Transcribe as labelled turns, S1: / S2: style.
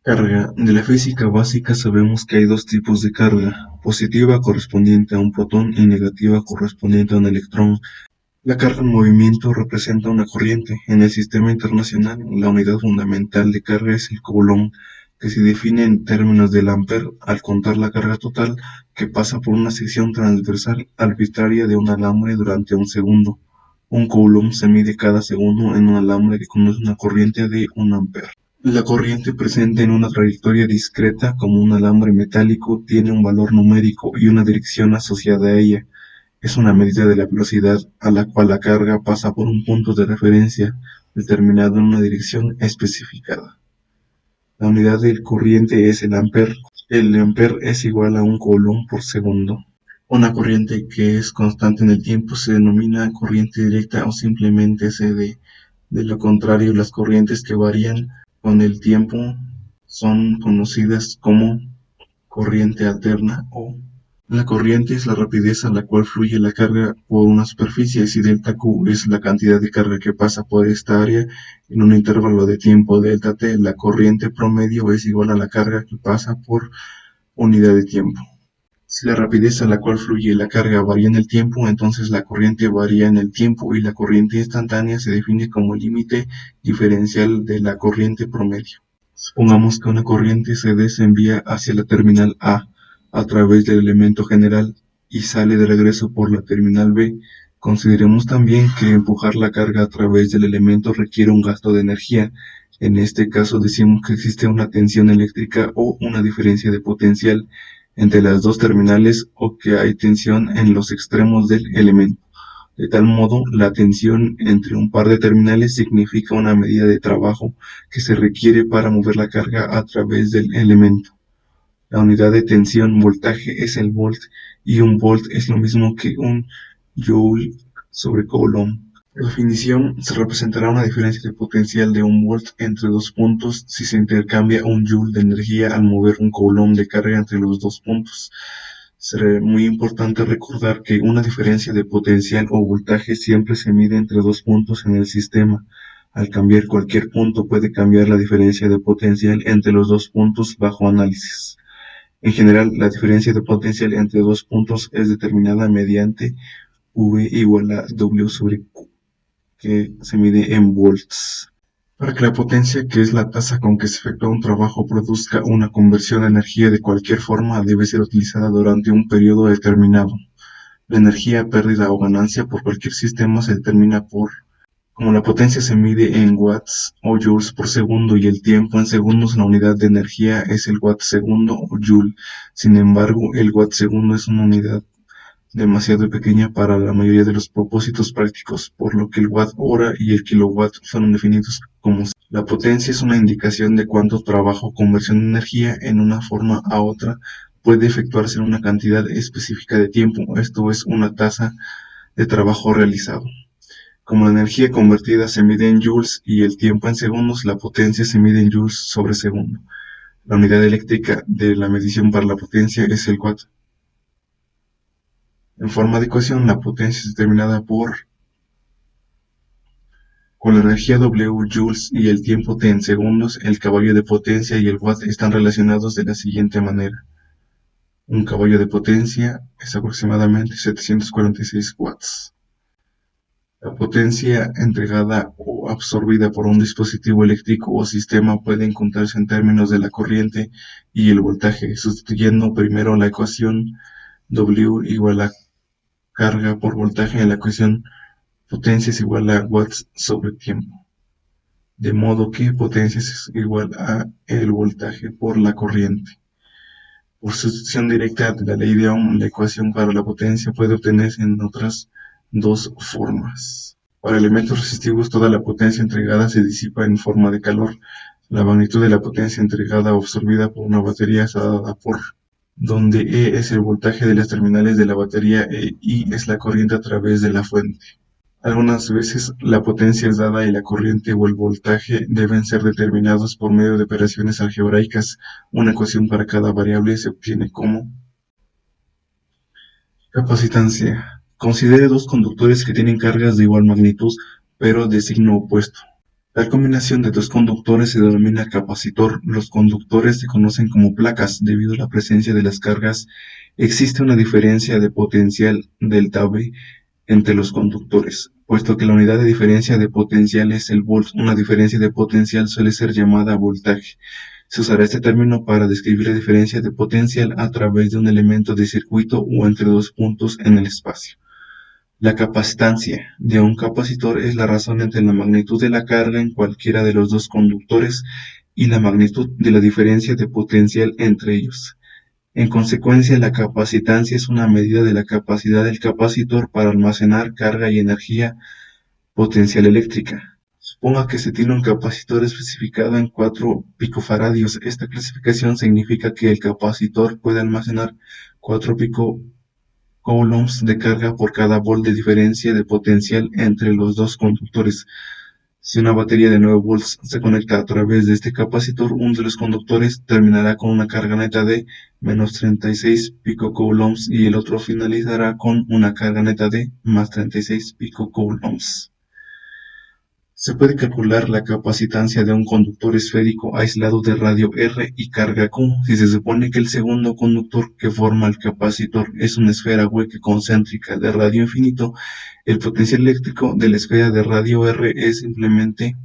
S1: Carga. De la física básica sabemos que hay dos tipos de carga: positiva correspondiente a un protón y negativa correspondiente a un electrón. La carga en movimiento representa una corriente. En el sistema internacional, la unidad fundamental de carga es el coulomb, que se define en términos del ampere al contar la carga total que pasa por una sección transversal arbitraria de un alambre durante un segundo. Un coulomb se mide cada segundo en un alambre que conduce una corriente de 1 ampere. La corriente presente en una trayectoria discreta como un alambre metálico tiene un valor numérico y una dirección asociada a ella. Es una medida de la velocidad a la cual la carga pasa por un punto de referencia determinado en una dirección especificada. La unidad de corriente es el ampere. El ampere es igual a un coulomb por segundo. Una corriente que es constante en el tiempo se denomina corriente directa o simplemente CD. De lo contrario, las corrientes que varían con el tiempo son conocidas como corriente alterna o la corriente es la rapidez a la cual fluye la carga por una superficie. Si delta Q es la cantidad de carga que pasa por esta área en un intervalo de tiempo delta T, la corriente promedio es igual a la carga que pasa por unidad de tiempo. Si la rapidez a la cual fluye la carga varía en el tiempo, entonces la corriente varía en el tiempo y la corriente instantánea se define como el límite diferencial de la corriente promedio. Supongamos que una corriente CD se envía hacia la terminal A través del elemento general y sale de regreso por la terminal B. Consideremos también que empujar la carga a través del elemento requiere un gasto de energía. En este caso decimos que existe una tensión eléctrica o una diferencia de potencial entre las dos terminales o que hay tensión en los extremos del elemento. De tal modo, la tensión entre un par de terminales significa una medida de trabajo que se requiere para mover la carga a través del elemento. La unidad de tensión voltaje es el volt y un volt es lo mismo que un joule sobre coulomb. Por definición, se representará una diferencia de potencial de un volt entre dos puntos si se intercambia un joule de energía al mover un coulomb de carga entre los dos puntos. Será muy importante recordar que una diferencia de potencial o voltaje siempre se mide entre dos puntos en el sistema. Al cambiar cualquier punto puede cambiar la diferencia de potencial entre los dos puntos bajo análisis. En general, la diferencia de potencial entre dos puntos es determinada mediante V igual a W sobre Q, que se mide en volts. Para que la potencia, que es la tasa con que se efectúa un trabajo, produzca una conversión a energía de cualquier forma, debe ser utilizada durante un periodo determinado. La energía, pérdida o ganancia por cualquier sistema se determina como la potencia se mide en watts o joules por segundo y el tiempo en segundos, la unidad de energía es el watt segundo o joule. Sin embargo, el watt segundo es una unidad demasiado pequeña para la mayoría de los propósitos prácticos, por lo que el watt hora y el kilowatt fueron definidos como la potencia es una indicación de cuánto trabajo o conversión de energía en una forma a otra puede efectuarse en una cantidad específica de tiempo. Esto es una tasa de trabajo realizado. Como la energía convertida se mide en joules y el tiempo en segundos, la potencia se mide en joules sobre segundo. La unidad eléctrica de la medición para la potencia es el watt. En forma de ecuación, la potencia es determinada con la energía W joules y el tiempo T en segundos. El caballo de potencia y el watt están relacionados de la siguiente manera. Un caballo de potencia es aproximadamente 746 watts. La potencia entregada o absorbida por un dispositivo eléctrico o sistema puede encontrarse en términos de la corriente y el voltaje, sustituyendo primero la ecuación W igual a carga por voltaje en la ecuación potencia es igual a watts sobre tiempo. De modo que potencia es igual a el voltaje por la corriente. Por sustitución directa de la ley de Ohm, la ecuación para la potencia puede obtenerse en otras dos formas. Para elementos resistivos, toda la potencia entregada se disipa en forma de calor. La magnitud de la potencia entregada o absorbida por una batería es dada por donde E es el voltaje de las terminales de la batería e I es la corriente a través de la fuente. Algunas veces la potencia es dada y la corriente o el voltaje deben ser determinados por medio de operaciones algebraicas. Una ecuación para cada variable se obtiene como capacitancia. Considere dos conductores que tienen cargas de igual magnitud, pero de signo opuesto. La combinación de dos conductores se denomina capacitor. Los conductores se conocen como placas. Debido a la presencia de las cargas, existe una diferencia de potencial delta V entre los conductores. Puesto que la unidad de diferencia de potencial es el volt, una diferencia de potencial suele ser llamada voltaje. Se usará este término para describir la diferencia de potencial a través de un elemento de circuito o entre dos puntos en el espacio. La capacitancia de un capacitor es la razón entre la magnitud de la carga en cualquiera de los dos conductores y la magnitud de la diferencia de potencial entre ellos. En consecuencia, la capacitancia es una medida de la capacidad del capacitor para almacenar carga y energía potencial eléctrica. Suponga que se tiene un capacitor especificado en 4 picofaradios. Esta clasificación significa que el capacitor puede almacenar 4 coulombs de carga por cada volt de diferencia de potencial entre los dos conductores. Si una batería de 9 volts se conecta a través de este capacitor, uno de los conductores terminará con una carga neta de menos 36 picocoulombs y el otro finalizará con una carga neta de más 36 picocoulombs. Se puede calcular la capacitancia de un conductor esférico aislado de radio R y carga Q si se supone que el segundo conductor que forma el capacitor es una esfera hueca concéntrica de radio infinito. El potencial eléctrico de la esfera de radio R es simplemente